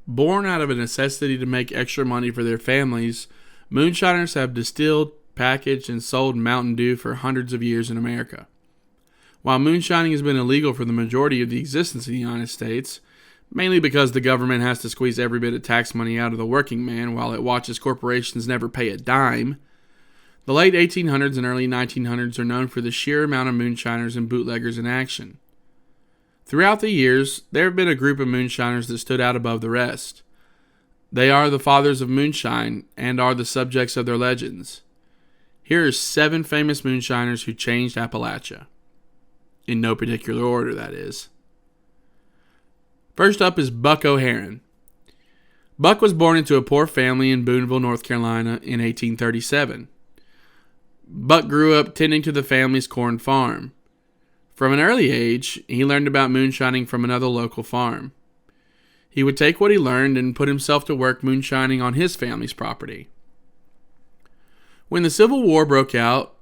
Born out of a necessity to make extra money for their families, moonshiners have distilled, packaged, and sold Mountain Dew for hundreds of years in America. While moonshining has been illegal for the majority of the existence of the United States, mainly because the government has to squeeze every bit of tax money out of the working man while it watches corporations never pay a dime, the late 1800s and early 1900s are known for the sheer amount of moonshiners and bootleggers in action. Throughout the years, there have been a group of moonshiners that stood out above the rest. They are the fathers of moonshine and are the subjects of their legends. Here are 7 famous moonshiners who changed Appalachia. In no particular order, that is. First up is Buck O'Haron. Buck was born into a poor family in Booneville, North Carolina in 1837. Buck grew up tending to the family's corn farm. From an early age, he learned about moonshining from another local farm. He would take what he learned and put himself to work moonshining on his family's property. When the Civil War broke out,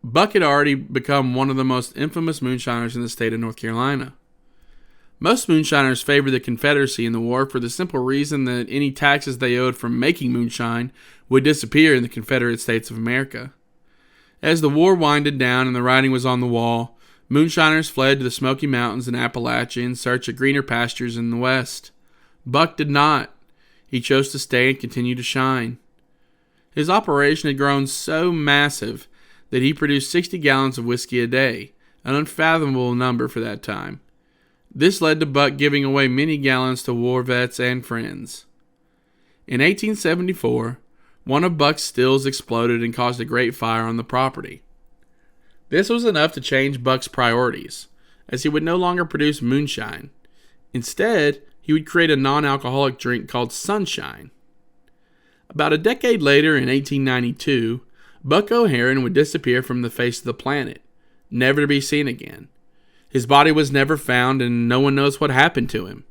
Buck had already become one of the most infamous moonshiners in the state of North Carolina. Most moonshiners favored the Confederacy in the war for the simple reason that any taxes they owed from making moonshine would disappear in the Confederate States of America. As the war winded down and the writing was on the wall, moonshiners fled to the Smoky Mountains in Appalachia in search of greener pastures in the West. Buck did not. He chose to stay and continue to shine. His operation had grown so massive that he produced 60 gallons of whiskey a day, an unfathomable number for that time. This led to Buck giving away many gallons to war vets and friends. In 1874, one of Buck's stills exploded and caused a great fire on the property. This was enough to change Buck's priorities, as he would no longer produce moonshine. Instead, he would create a non-alcoholic drink called Sunshine. About a decade later, in 1892, Buck O'Haron would disappear from the face of the planet, never to be seen again. His body was never found, and no one knows what happened to him.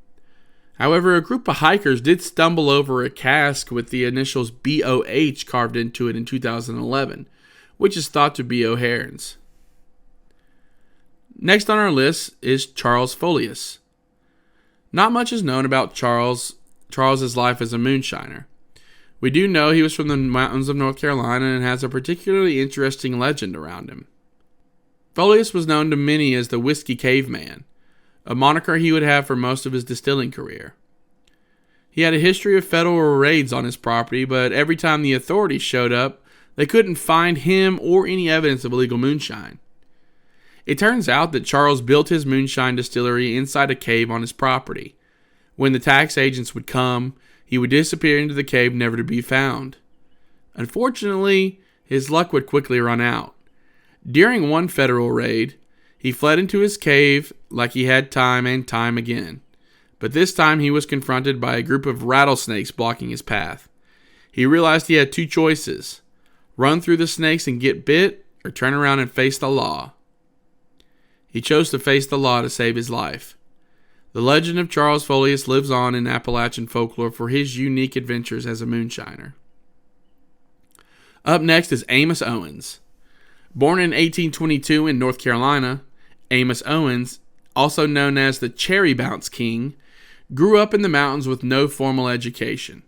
However, a group of hikers did stumble over a cask with the initials BOH carved into it in 2011, which is thought to be O'Haron's. Next on our list is Charles Folius. Not much is known about Charles's life as a moonshiner. We do know he was from the mountains of North Carolina and has a particularly interesting legend around him. Folius was known to many as the Whiskey Caveman, a moniker he would have for most of his distilling career. He had a history of federal raids on his property, but every time the authorities showed up, they couldn't find him or any evidence of illegal moonshine. It turns out that Charles built his moonshine distillery inside a cave on his property. When the tax agents would come, he would disappear into the cave, never to be found. Unfortunately, his luck would quickly run out. During one federal raid, he fled into his cave like he had time and time again. But this time he was confronted by a group of rattlesnakes blocking his path. He realized he had 2 choices: run through the snakes and get bit, or turn around and face the law. He chose to face the law to save his life. The legend of Charles Folius lives on in Appalachian folklore for his unique adventures as a moonshiner. Up next is Amos Owens. Born in 1822 in North Carolina, Amos Owens, also known as the Cherry Bounce King, grew up in the mountains with no formal education.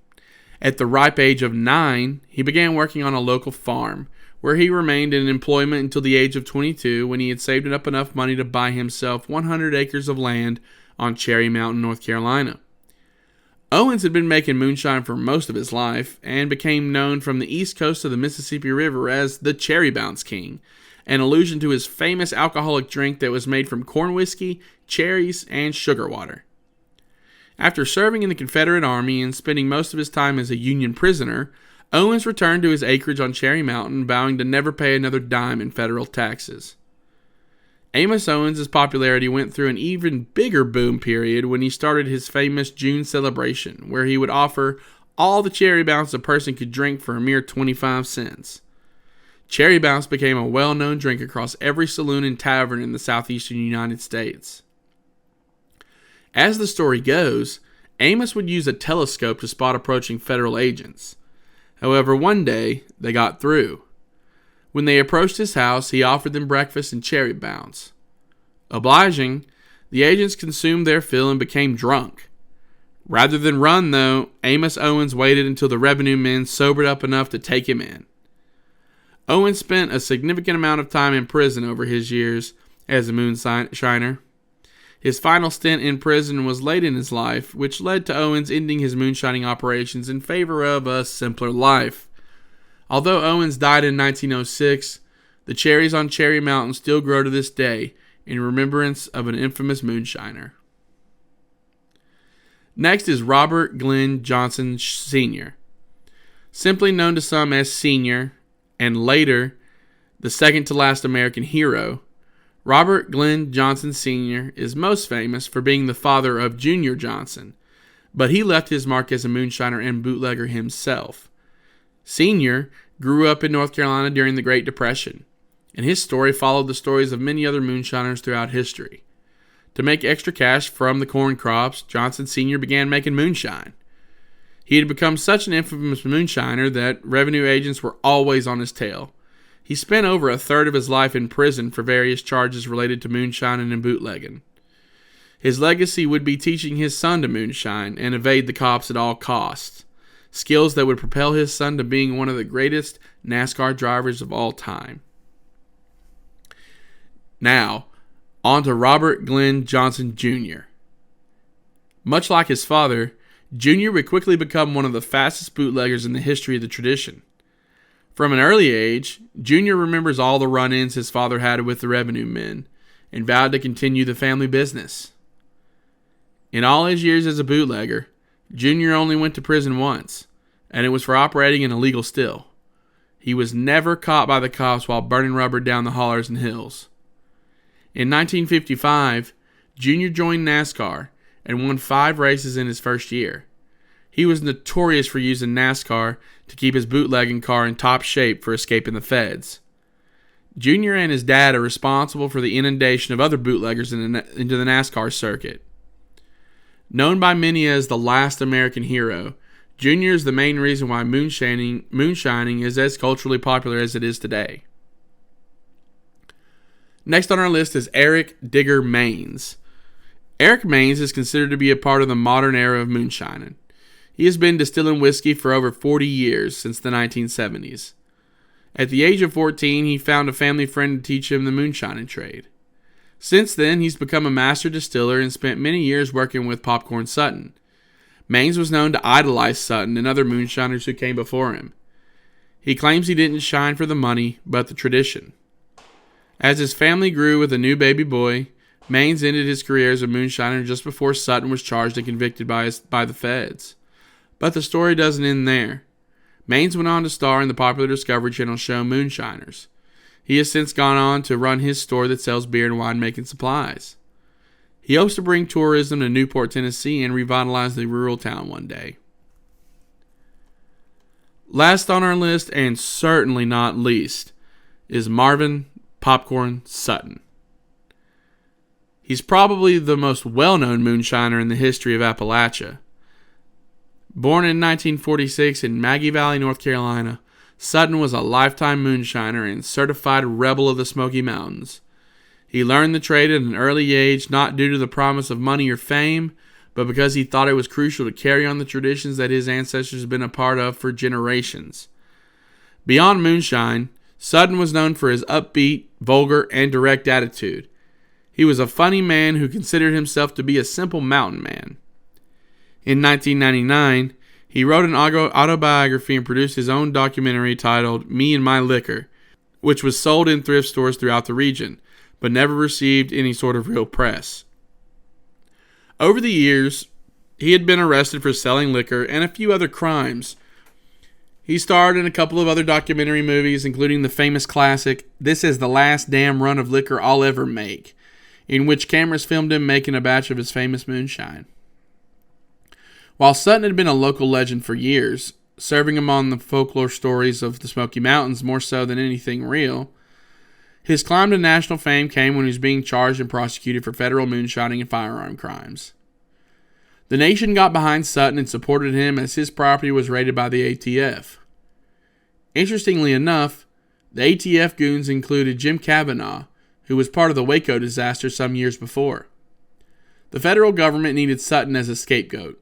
At the ripe age of 9, he began working on a local farm, where he remained in employment until the age of 22, when he had saved up enough money to buy himself 100 acres of land on Cherry Mountain, North Carolina. Owens had been making moonshine for most of his life and became known from the east coast of the Mississippi River as the Cherry Bounce King, an allusion to his famous alcoholic drink that was made from corn whiskey, cherries, and sugar water. After serving in the Confederate Army and spending most of his time as a Union prisoner, Owens returned to his acreage on Cherry Mountain, vowing to never pay another dime in federal taxes. Amos Owens' popularity went through an even bigger boom period when he started his famous June celebration, where he would offer all the Cherry Bounce a person could drink for a mere 25 cents. Cherry Bounce became a well-known drink across every saloon and tavern in the southeastern United States. As the story goes, Amos would use a telescope to spot approaching federal agents. However, one day, they got through. When they approached his house, he offered them breakfast and Cherry Bounce. Obliging, the agents consumed their fill and became drunk. Rather than run, though, Amos Owens waited until the revenue men sobered up enough to take him in. Owens spent a significant amount of time in prison over his years as a moonshiner. His final stint in prison was late in his life, which led to Owens ending his moonshining operations in favor of a simpler life. Although Owens died in 1906, the cherries on Cherry Mountain still grow to this day in remembrance of an infamous moonshiner. Next is Robert Glenn Johnson Sr., simply known to some as Senior, and later the second to last American hero. Robert Glenn Johnson Sr. is most famous for being the father of Junior Johnson, but he left his mark as a moonshiner and bootlegger himself. Sr. grew up in North Carolina during the Great Depression, and his story followed the stories of many other moonshiners throughout history. To make extra cash from the corn crops, Johnson Sr. began making moonshine. He had become such an infamous moonshiner that revenue agents were always on his tail. He spent over a third of his life in prison for various charges related to moonshining and bootlegging. His legacy would be teaching his son to moonshine and evade the cops at all costs, skills that would propel his son to being one of the greatest NASCAR drivers of all time. Now, on to Robert Glenn Johnson Jr. Much like his father, Jr. would quickly become one of the fastest bootleggers in the history of the tradition. From an early age, Jr. remembers all the run-ins his father had with the revenue men and vowed to continue the family business. In all his years as a bootlegger, Jr. only went to prison once, and it was for operating an illegal still. He was never caught by the cops while burning rubber down the hollers and hills. In 1955, Jr. joined NASCAR and won 5 races in his first year. He was notorious for using NASCAR to keep his bootlegging car in top shape for escaping the feds. Jr. and his dad are responsible for the inundation of other bootleggers into the NASCAR circuit. Known by many as the last American hero, Jr. is the main reason why moonshining is as culturally popular as it is today. Next on our list is Eric Digger Maines. Eric Maines is considered to be a part of the modern era of moonshining. He has been distilling whiskey for over 40 years, since the 1970s. At the age of 14, he found a family friend to teach him the moonshining trade. Since then, he's become a master distiller and spent many years working with Popcorn Sutton. Maines was known to idolize Sutton and other moonshiners who came before him. He claims he didn't shine for the money, but the tradition. As his family grew with a new baby boy, Maines ended his career as a moonshiner just before Sutton was charged and convicted by the feds. But the story doesn't end there. Maines went on to star in the popular Discovery Channel show Moonshiners. He has since gone on to run his store that sells beer and winemaking supplies. He hopes to bring tourism to Newport, Tennessee and revitalize the rural town one day. Last on our list, and certainly not least, is Marvin Popcorn Sutton. He's probably the most well-known moonshiner in the history of Appalachia. Born in 1946 in Maggie Valley, North Carolina, Sutton was a lifetime moonshiner and certified rebel of the Smoky Mountains. He learned the trade at an early age, not due to the promise of money or fame, but because he thought it was crucial to carry on the traditions that his ancestors had been a part of for generations. Beyond moonshine, Sutton was known for his upbeat, vulgar, and direct attitude. He was a funny man who considered himself to be a simple mountain man. In 1999, he wrote an autobiography and produced his own documentary titled Me and My Liquor, which was sold in thrift stores throughout the region, but never received any sort of real press. Over the years, he had been arrested for selling liquor and a few other crimes. He starred in a couple of other documentary movies, including the famous classic This Is the Last Damn Run of Liquor I'll Ever Make, in which cameras filmed him making a batch of his famous moonshine. While Sutton had been a local legend for years, serving among the folklore stories of the Smoky Mountains more so than anything real, his climb to national fame came when he was being charged and prosecuted for federal moonshining and firearm crimes. The nation got behind Sutton and supported him as his property was raided by the ATF. Interestingly enough, the ATF goons included Jim Kavanaugh, who was part of the Waco disaster some years before. The federal government needed Sutton as a scapegoat.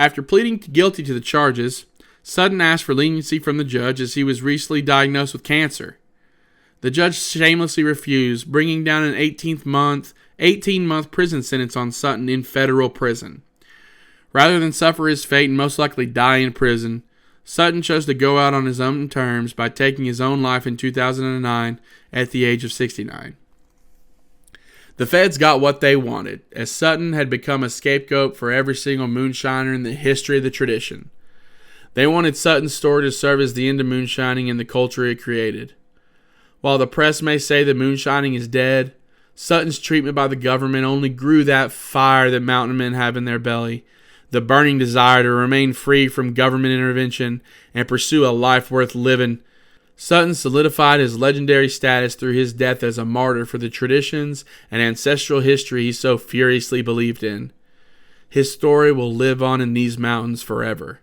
After pleading guilty to the charges, Sutton asked for leniency from the judge as he was recently diagnosed with cancer. The judge shamelessly refused, bringing down an 18-month prison sentence on Sutton in federal prison. Rather than suffer his fate and most likely die in prison, Sutton chose to go out on his own terms by taking his own life in 2009 at the age of 69. The feds got what they wanted, as Sutton had become a scapegoat for every single moonshiner in the history of the tradition. They wanted Sutton's story to serve as the end of moonshining and the culture it created. While the press may say that moonshining is dead, Sutton's treatment by the government only grew that fire that mountain men have in their belly, the burning desire to remain free from government intervention and pursue a life worth living. Sutton solidified his legendary status through his death as a martyr for the traditions and ancestral history he so furiously believed in. His story will live on in these mountains forever.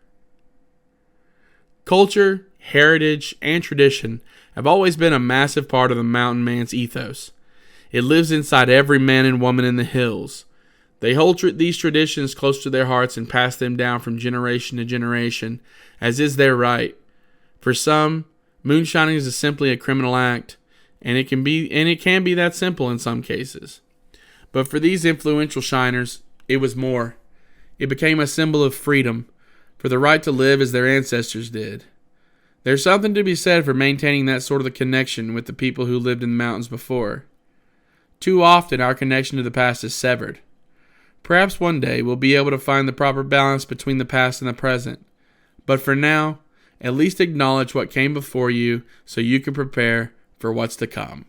Culture, heritage, and tradition have always been a massive part of the mountain man's ethos. It lives inside every man and woman in the hills. They hold these traditions close to their hearts and pass them down from generation to generation, as is their right. For some, moonshining is simply a criminal act, and it can be that simple in some cases. But for these influential shiners, it was more. It became a symbol of freedom, for the right to live as their ancestors did. There's something to be said for maintaining that sort of connection with the people who lived in the mountains before. Too often our connection to the past is severed. Perhaps one day we'll be able to find the proper balance between the past and the present. But for now, at least acknowledge what came before you so you can prepare for what's to come.